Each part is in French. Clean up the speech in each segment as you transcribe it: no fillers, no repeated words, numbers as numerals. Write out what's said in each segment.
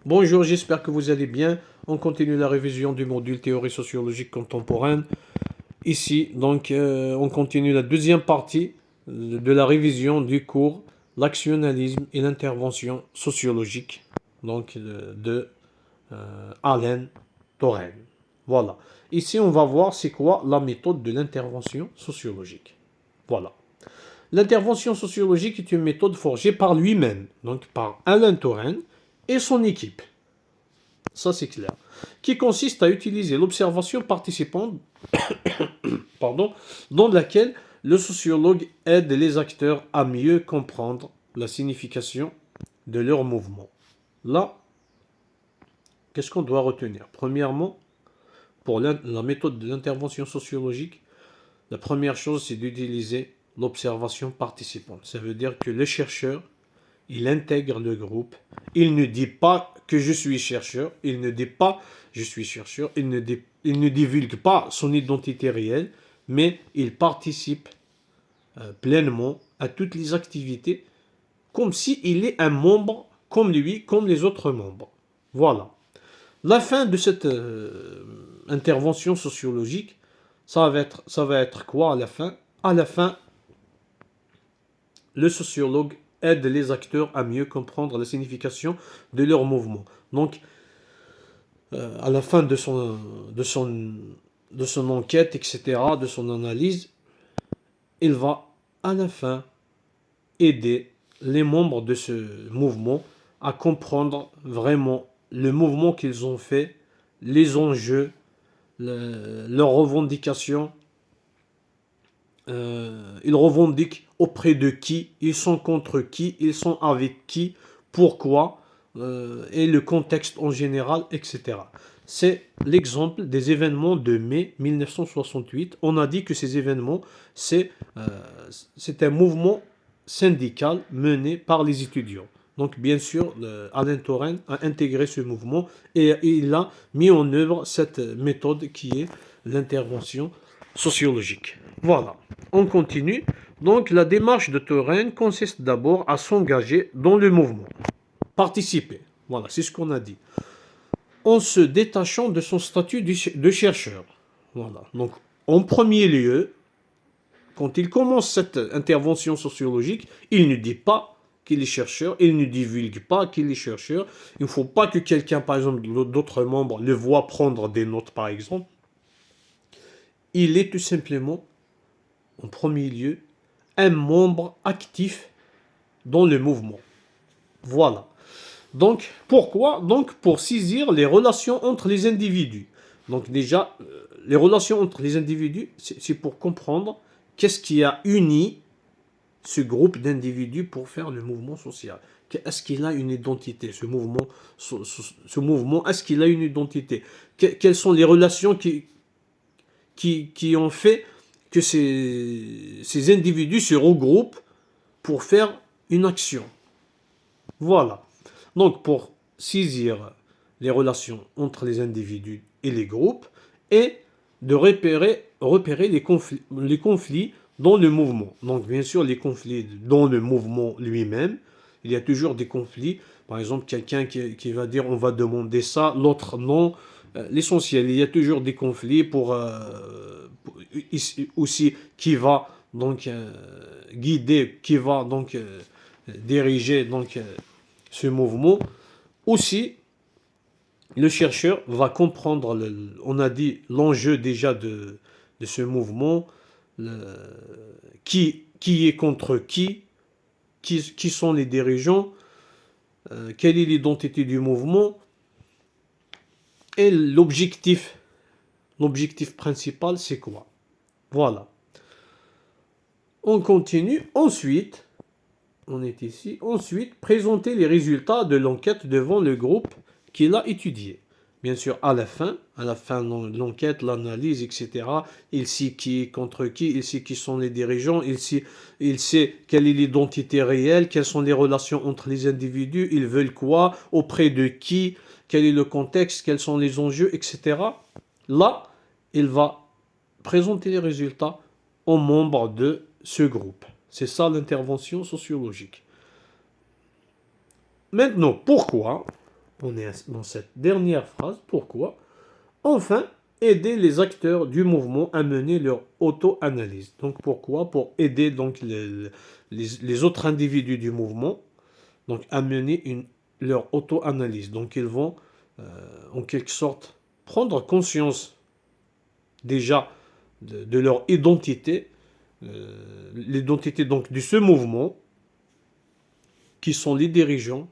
Bonjour, j'espère que vous allez bien. On continue la révision du module théorie sociologique contemporaine. Ici, on continue la deuxième partie de la révision du cours l'actionnalisme et l'intervention sociologique de Alain Touraine. Voilà. Ici, on va voir c'est quoi la méthode de l'intervention sociologique. Voilà. L'intervention sociologique est une méthode forgée par lui-même, donc par Alain Touraine et son équipe. Ça c'est clair. Qui consiste à utiliser l'observation participante pardon, dans laquelle le sociologue aide les acteurs à mieux comprendre la signification de leurs mouvements. Là, qu'est-ce qu'on doit retenir? Premièrement, pour la méthode de l'intervention sociologique, la première chose, c'est d'utiliser l'observation participante. Ça veut dire que le chercheur, il intègre le groupe. Il ne dit pas que je suis chercheur. Il ne dit pas je suis chercheur. Il ne divulgue pas son identité réelle, mais il participe pleinement à toutes les activités comme s'il est un membre comme lui, comme les autres membres. Voilà. La fin de cette intervention sociologique, ça va être quoi à la fin? À la fin, le sociologue aide les acteurs à mieux comprendre la signification de leurs mouvements. Donc, à la fin de son enquête, etc., de son analyse, il va à la fin aider les membres de ce mouvement à comprendre vraiment le mouvement qu'ils ont fait, les enjeux, leurs revendications. Ils revendiquent auprès de qui, ils sont contre qui, ils sont avec qui, pourquoi, et le contexte en général, etc. C'est l'exemple des événements de mai 1968. On a dit que ces événements, c'est un mouvement syndical mené par les étudiants. Donc, bien sûr, Alain Touraine a intégré ce mouvement et il a mis en œuvre cette méthode qui est l'intervention sociologique. Voilà, on continue. Donc, la démarche de Touraine consiste d'abord à s'engager dans le mouvement, participer. Voilà, c'est ce qu'on a dit. En se détachant de son statut de chercheur. Voilà, donc, en premier lieu, quand il commence cette intervention sociologique, il ne dit pas qu'il est chercheur, il ne divulgue pas qu'il est chercheur. Il ne faut pas que quelqu'un, par exemple, d'autres membres, le voit prendre des notes, par exemple. Il est tout simplement, en premier lieu, un membre actif dans le mouvement. Voilà. Donc, pourquoi? Donc, pour saisir les relations entre les individus. Donc, déjà, les relations entre les individus, c'est pour comprendre qu'est-ce qui a uni ce groupe d'individus pour faire le mouvement social. Est-ce qu'il a une identité, ce mouvement, est-ce qu'il a une identité? Quelles sont les relations qui ont fait que ces individus se regroupent pour faire une action? Voilà. Donc, pour saisir les relations entre les individus et les groupes et de repérer les conflits dans le mouvement. Donc, bien sûr, les conflits dans le mouvement lui-même, il y a toujours des conflits. Par exemple, quelqu'un qui va dire on va demander ça, l'autre non. L'essentiel, il y a toujours des conflits pour aussi qui va donc guider, qui va donc diriger ce mouvement. Aussi, le chercheur va comprendre, on a dit, l'enjeu déjà de ce mouvement, qui est contre qui sont les dirigeants, quelle est l'identité du mouvement, et l'objectif principal, c'est quoi? Voilà. On continue. Ensuite, on est ici. Ensuite, présenter les résultats de l'enquête devant le groupe qu'il a étudié. Bien sûr, à la fin de l'enquête, l'analyse, etc., il sait qui est contre qui, il sait qui sont les dirigeants, il sait quelle est l'identité réelle, quelles sont les relations entre les individus, ils veulent quoi, auprès de qui, quel est le contexte, quels sont les enjeux, etc. Là, il va présenter les résultats aux membres de ce groupe. C'est ça l'intervention sociologique. Maintenant, pourquoi? On est dans cette dernière phrase. Pourquoi? Enfin, aider les acteurs du mouvement à mener leur auto-analyse. Donc pourquoi? Pour aider donc les autres individus du mouvement donc à mener leur auto-analyse. Donc ils vont en quelque sorte prendre conscience déjà de leur identité, l'identité donc de ce mouvement, qui sont les dirigeants.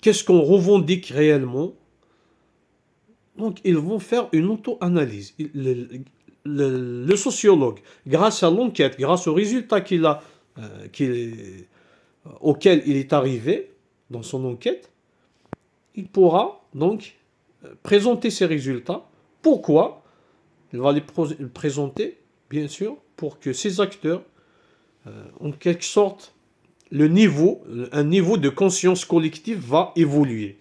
Qu'est-ce qu'on revendique réellement? Donc, ils vont faire une auto-analyse. Le sociologue, grâce à l'enquête, grâce aux résultats auxquels il est arrivé dans son enquête, il pourra donc présenter ses résultats. Pourquoi? Il va les présenter, bien sûr, pour que ces acteurs, en quelque sorte, un niveau de conscience collective va évoluer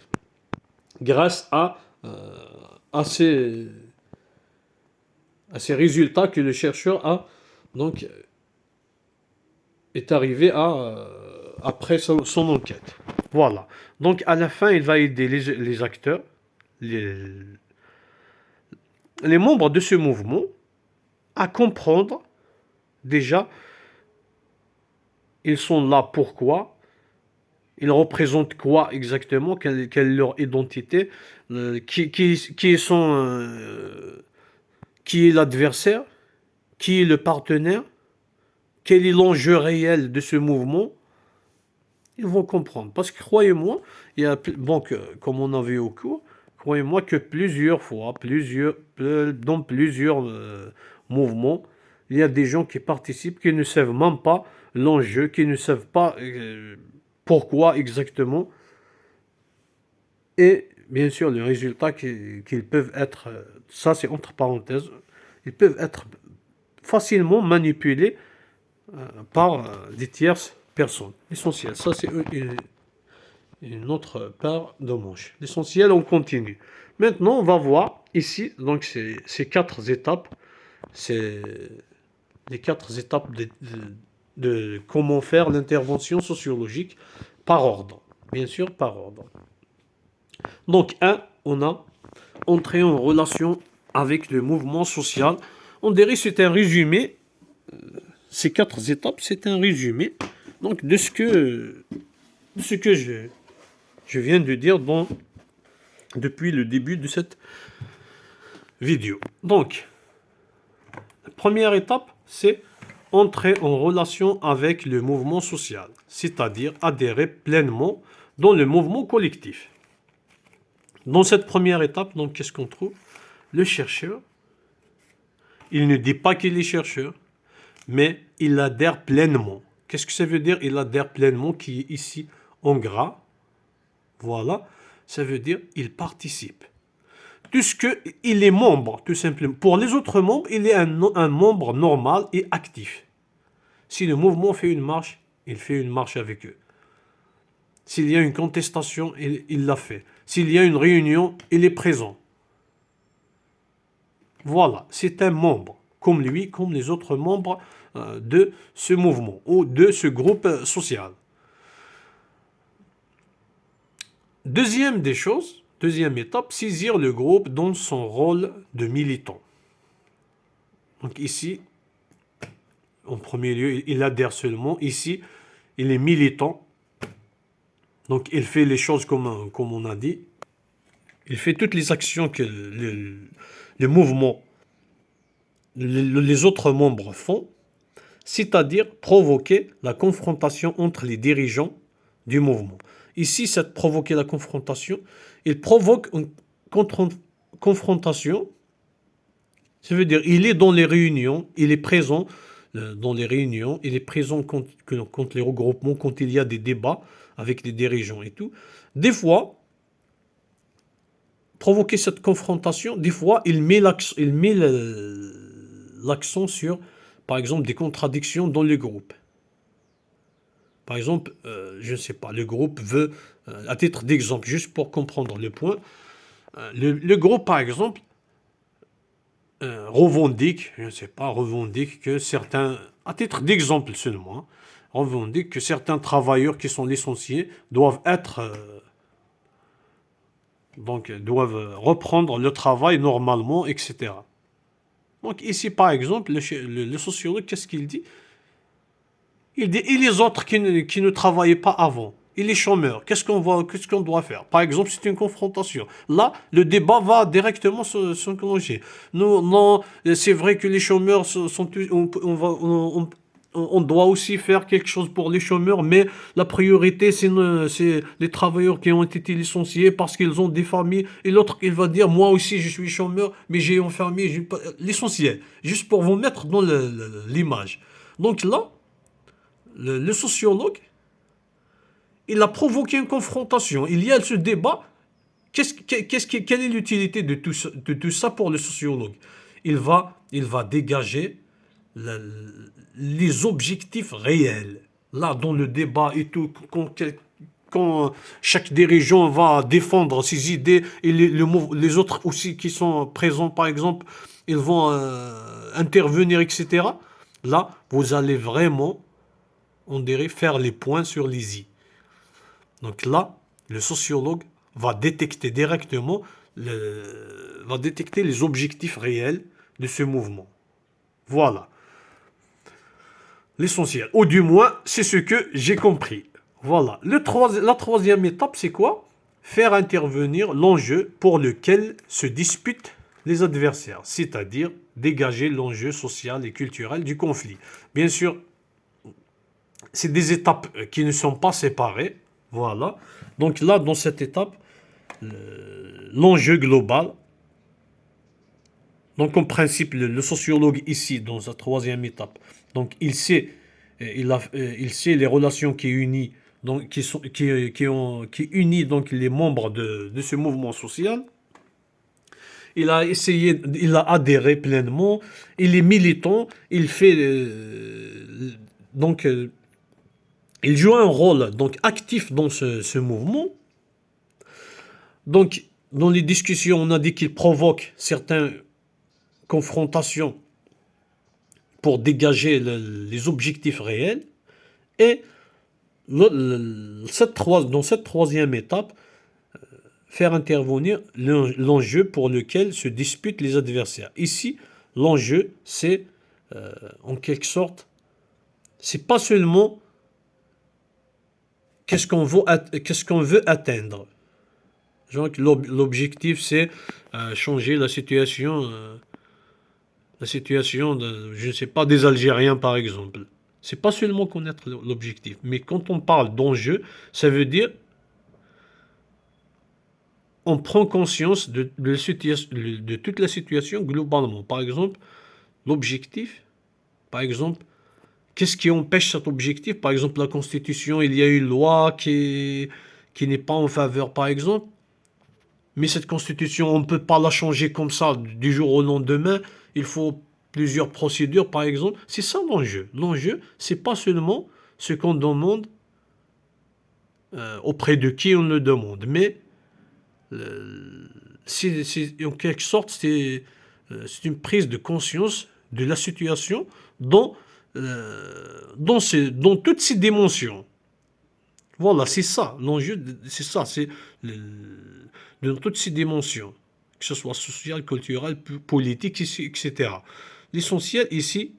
grâce à ces résultats que le chercheur donc, est arrivé après son enquête. Voilà. Donc, à la fin, il va aider les acteurs, les membres de ce mouvement, à comprendre déjà, ils sont là pourquoi, ils représentent quoi exactement, quelle est leur identité, qui est l'adversaire, qui est le partenaire, quel est l'enjeu réel de ce mouvement. Ils vont comprendre. Parce que croyez-moi, comme on a vu au cours, croyez-moi que plusieurs fois, dans plusieurs mouvements, il y a des gens qui participent qui ne savent même pas l'enjeu, qui ne savent pas pourquoi exactement. Et bien sûr, le résultat qu'ils peuvent être, ça c'est entre parenthèses, ils peuvent être facilement manipulés par des tierces personnes. L'essentiel, ça c'est une autre paire de manches. L'essentiel, on continue. Maintenant, on va voir ici, donc ces 4 étapes, c'est les 4 étapes de comment faire l'intervention sociologique par ordre. Bien sûr, par ordre. Donc, on a entré en relation avec le mouvement social. On dirait que c'est un résumé. Ces 4 étapes, c'est un résumé donc de ce que je viens de dire depuis le début de cette vidéo. Donc, la première étape, c'est entrer en relation avec le mouvement social, c'est-à-dire adhérer pleinement dans le mouvement collectif. Dans cette première étape, donc, qu'est-ce qu'on trouve? Le chercheur, il ne dit pas qu'il est chercheur, mais il adhère pleinement. Qu'est-ce que ça veut dire? Il adhère pleinement, qui est ici en gras. Voilà, ça veut dire il participe. Puisqu'il est membre, tout simplement. Pour les autres membres, il est un membre normal et actif. Si le mouvement fait une marche, il fait une marche avec eux. S'il y a une contestation, il l'a fait. S'il y a une réunion, il est présent. Voilà, c'est un membre, comme lui, comme les autres membres de ce mouvement ou de ce groupe social. Deuxième étape, saisir le groupe dans son rôle de militant. Donc ici, en premier lieu, il adhère seulement. Ici, il est militant. Donc il fait les choses comme on a dit. Il fait toutes les actions que le mouvement, les autres membres font, c'est-à-dire provoquer la confrontation entre les dirigeants du mouvement. Ici, cette provoquer la confrontation, il provoque une confrontation. Ça veut dire il est dans les réunions, il est présent dans les réunions, il est présent quand les regroupements, quand il y a des débats avec les dirigeants et tout. Des fois, provoquer cette confrontation, des fois, il met l'accent sur, par exemple, des contradictions dans le groupe. Par exemple, je ne sais pas, le groupe veut, à titre d'exemple, juste pour comprendre le point, le groupe, par exemple, revendique que certains, à titre d'exemple seulement, revendique que certains travailleurs qui sont licenciés doivent doivent reprendre le travail normalement, etc. Donc ici, par exemple, le sociologue, qu'est-ce qu'il dit? Il dit, et les autres qui ne travaillaient pas avant? Et les chômeurs, qu'est-ce qu'on doit faire? Par exemple, c'est une confrontation. Là, le débat va directement s'enclencher. Non, non, c'est vrai que les chômeurs on doit aussi faire quelque chose pour les chômeurs, mais la priorité, c'est les travailleurs qui ont été licenciés parce qu'ils ont des familles. Et l'autre, il va dire, moi aussi, je suis chômeur, mais j'ai une famille. L'essentiel, juste pour vous mettre dans l'image. Donc là, le sociologue, il a provoqué une confrontation. Il y a ce débat. Quelle est l'utilité de tout ça pour le sociologue? Il va dégager les objectifs réels. Là, dans le débat et tout, quand chaque dirigeant va défendre ses idées et les autres aussi qui sont présents, par exemple, ils vont intervenir, etc. Là, vous allez vraiment, on dirait, faire les points sur les i. Donc là, le sociologue va détecter directement, va détecter les objectifs réels de ce mouvement. Voilà. L'essentiel. Ou du moins, c'est ce que j'ai compris. Voilà. La troisième étape, c'est quoi? Faire intervenir l'enjeu pour lequel se disputent les adversaires, c'est-à-dire dégager l'enjeu social et culturel du conflit. Bien sûr, c'est des étapes qui ne sont pas séparées. Voilà. Donc là, dans cette étape, l'enjeu global. Donc en principe, le sociologue ici, dans sa troisième étape, donc il sait les relations qui unissent donc qui unit donc les membres de ce mouvement social. Il a adhéré pleinement, il est militant, il fait donc il joue un rôle donc actif dans ce mouvement. Donc dans les discussions, on a dit qu'il provoque certaines confrontations pour dégager les objectifs réels. Et dans cette troisième étape, faire intervenir l'enjeu pour lequel se disputent les adversaires. Ici, l'enjeu, c'est en quelque sorte, c'est pas seulement qu'est-ce qu'on veut atteindre. Donc, l'objectif, c'est changer la situation je ne sais pas, des Algériens, par exemple. C'est pas seulement connaître l'objectif, mais quand on parle d'enjeu, ça veut dire on prend conscience de toute la situation globalement. Par exemple, l'objectif, par exemple, qu'est-ce qui empêche cet objectif? Par exemple, la Constitution, il y a une loi qui n'est pas en faveur, par exemple. Mais cette Constitution, on ne peut pas la changer comme ça du jour au lendemain. Il faut plusieurs procédures, par exemple. C'est ça l'enjeu. L'enjeu, c'est pas seulement ce qu'on demande auprès de qui on le demande, mais en quelque sorte, c'est une prise de conscience de la situation dans toutes ses dimensions. Voilà, c'est ça. L'enjeu, c'est ça. C'est dans toutes ses dimensions, que ce soit social, culturel, politique, etc. L'essentiel ici,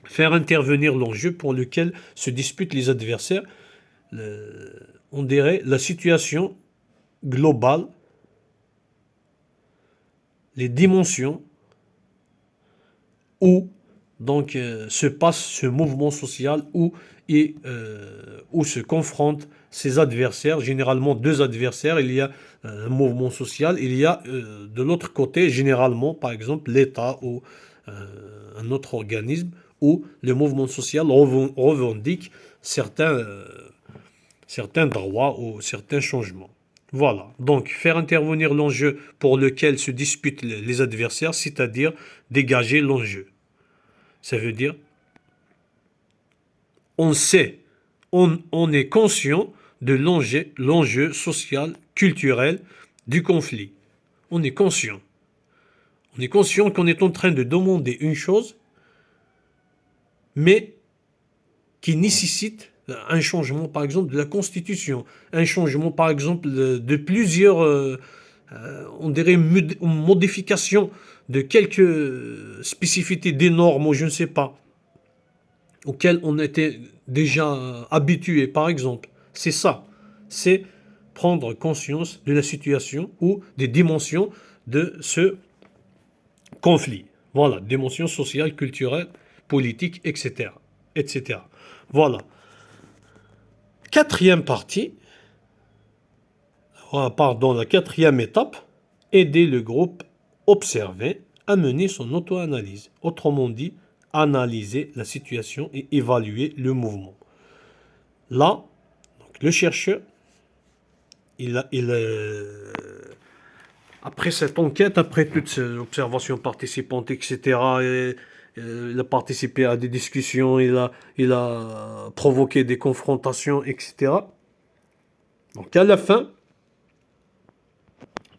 faire intervenir l'enjeu pour lequel se disputent les adversaires, on dirait la situation globale, les dimensions où donc se passe ce mouvement social où se confrontent ces adversaires, généralement deux adversaires. Il y a un mouvement social, il y a de l'autre côté, généralement, par exemple, l'État ou un autre organisme où le mouvement social revendique certains droits ou certains changements. Voilà, donc faire intervenir l'enjeu pour lequel se disputent les adversaires, c'est-à-dire dégager l'enjeu. Ça veut dire, on sait, on est conscient de l'enjeu social, culturel du conflit. On est conscient. On est conscient qu'on est en train de demander une chose, mais qui nécessitent un changement, par exemple, de la Constitution, un changement, par exemple, de plusieurs, on dirait, une modification de quelques spécificités des normes, ou je ne sais pas, auxquelles on était déjà habitué, par exemple. C'est ça. C'est prendre conscience de la situation ou des dimensions de ce conflit. Voilà, dimensions sociales, culturelles, politiques, etc. etc. Voilà. Quatrième partie, pardon, la quatrième étape, aider le groupe observé à mener son auto-analyse. Autrement dit, analyser la situation et évaluer le mouvement. Là, donc, le chercheur, après cette enquête, après toutes ces observations participantes, etc., il a participé à des discussions, il a provoqué des confrontations, etc. Donc à la fin,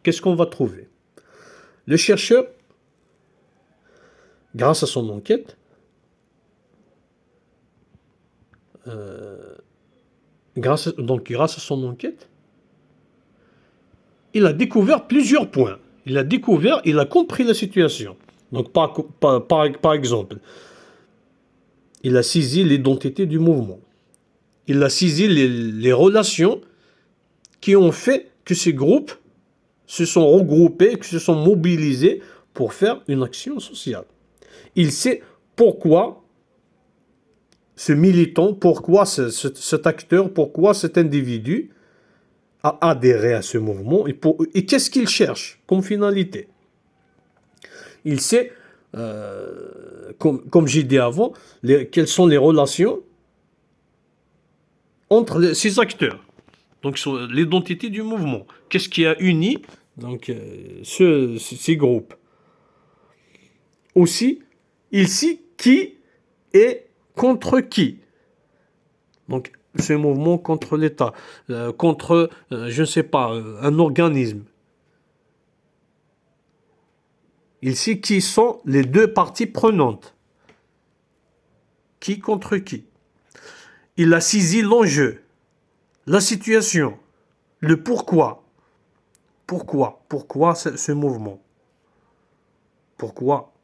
qu'est-ce qu'on va trouver? Le chercheur, grâce à son enquête, grâce à son enquête, il a découvert plusieurs points. Il a compris la situation. Donc, par exemple, il a saisi l'identité du mouvement. Il a saisi les relations qui ont fait que ces groupes se sont regroupés, que se sont mobilisés pour faire une action sociale. Il sait pourquoi ce militant, pourquoi cet acteur, pourquoi cet individu a adhéré à ce mouvement et qu'est-ce qu'il cherche comme finalité. Il sait, comme j'ai dit avant, quelles sont les relations entre ces acteurs. Donc, l'identité du mouvement. Qu'est-ce qui a uni donc, ces groupes. Aussi, il sait qui est contre qui. Donc, ce mouvement contre l'État, contre, je ne sais pas, un organisme. Il sait qui sont les deux parties prenantes. Qui contre qui. Il a saisi l'enjeu, la situation, le pourquoi. Pourquoi ce mouvement. Pourquoi,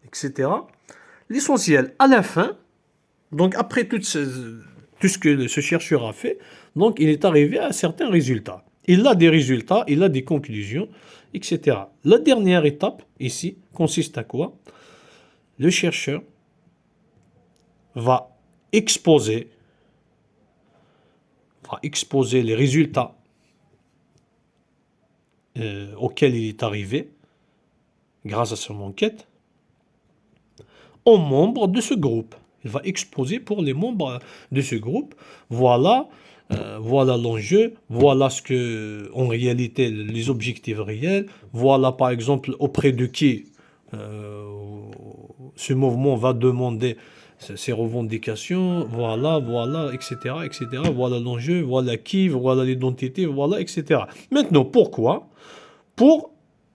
etc. L'essentiel, à la fin, donc après tout ce que ce chercheur a fait, donc il est arrivé à certains résultats. Il a des résultats, il a des conclusions, etc. La dernière étape, ici, consiste à quoi? Le chercheur va exposer les résultats auxquels il est arrivé, grâce à son enquête, aux membres de ce groupe. Il va exposer pour les membres de ce groupe, voilà l'enjeu, voilà ce que, en réalité, les objectifs réels, voilà par exemple auprès de qui ce mouvement va demander ses revendications, voilà, etc., voilà l'enjeu, voilà qui, voilà l'identité, voilà, etc. Maintenant, pourquoi? Pour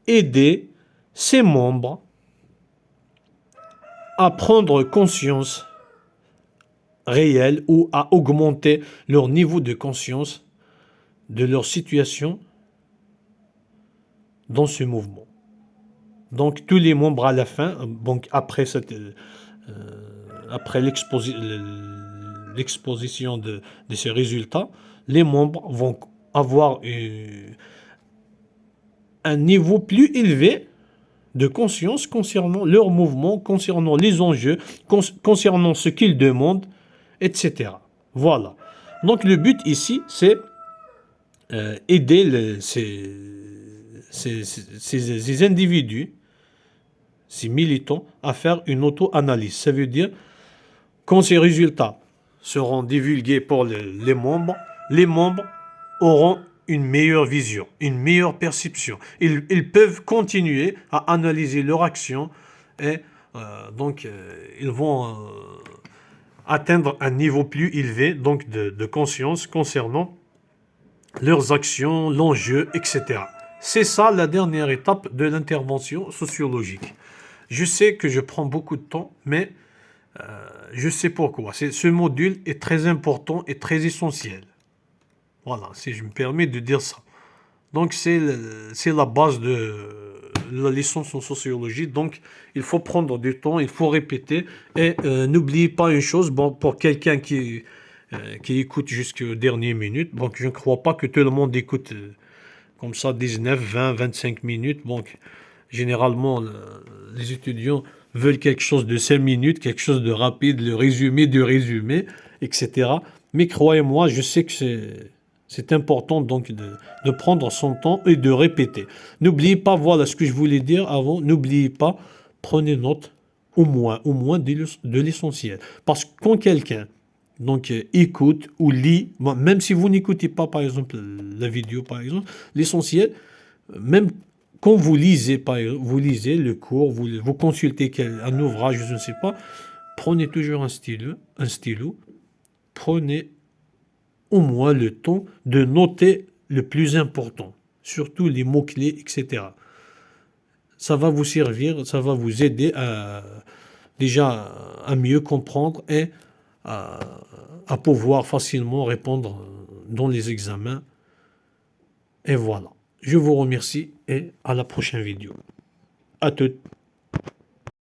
aider ses membres à prendre conscience réelle ou à augmenter leur niveau de conscience de leur situation dans ce mouvement. Donc tous les membres à la fin, donc après l'exposition de ces résultats, les membres vont avoir un niveau plus élevé de conscience concernant leur mouvement, concernant les enjeux, concernant ce qu'ils demandent, etc. Voilà. Donc le but ici, c'est aider ces individus, ces militants, à faire une auto-analyse. Ça veut dire, quand ces résultats seront divulgués pour les membres auront une meilleure vision, une meilleure perception. Ils peuvent continuer à analyser leur action et donc ils vont atteindre un niveau plus élevé donc de conscience concernant leurs actions, l'enjeu, etc. C'est ça la dernière étape de l'intervention sociologique. Je sais que je prends beaucoup de temps, mais Je sais pourquoi. Ce module est très important et très essentiel. Voilà, si je me permets de dire ça. Donc c'est la base de la licence en sociologie. Donc il faut prendre du temps, il faut répéter. Et n'oubliez pas une chose, bon, pour quelqu'un qui écoute jusqu'aux dernières minutes, donc je ne crois pas que tout le monde écoute comme ça 19, 20, 25 minutes. Donc généralement, les étudiants veulent quelque chose de 5 minutes, quelque chose de rapide, le résumé du résumé, etc. Mais croyez-moi, je sais que c'est important donc de prendre son temps et de répéter. N'oubliez pas, voilà ce que je voulais dire avant, n'oubliez pas, prenez note au moins de l'essentiel. Parce que quand quelqu'un donc écoute ou lit, bon, même si vous n'écoutez pas par exemple la vidéo par exemple, l'essentiel, même quand vous lisez, vous lisez le cours, vous consultez un ouvrage, je ne sais pas, prenez toujours un stylo, prenez au moins le temps de noter le plus important, surtout les mots-clés, etc. Ça va vous servir, ça va vous aider déjà à mieux comprendre et à, à pouvoir facilement répondre dans les examens. Et voilà. Je vous remercie et à la prochaine vidéo. À toutes.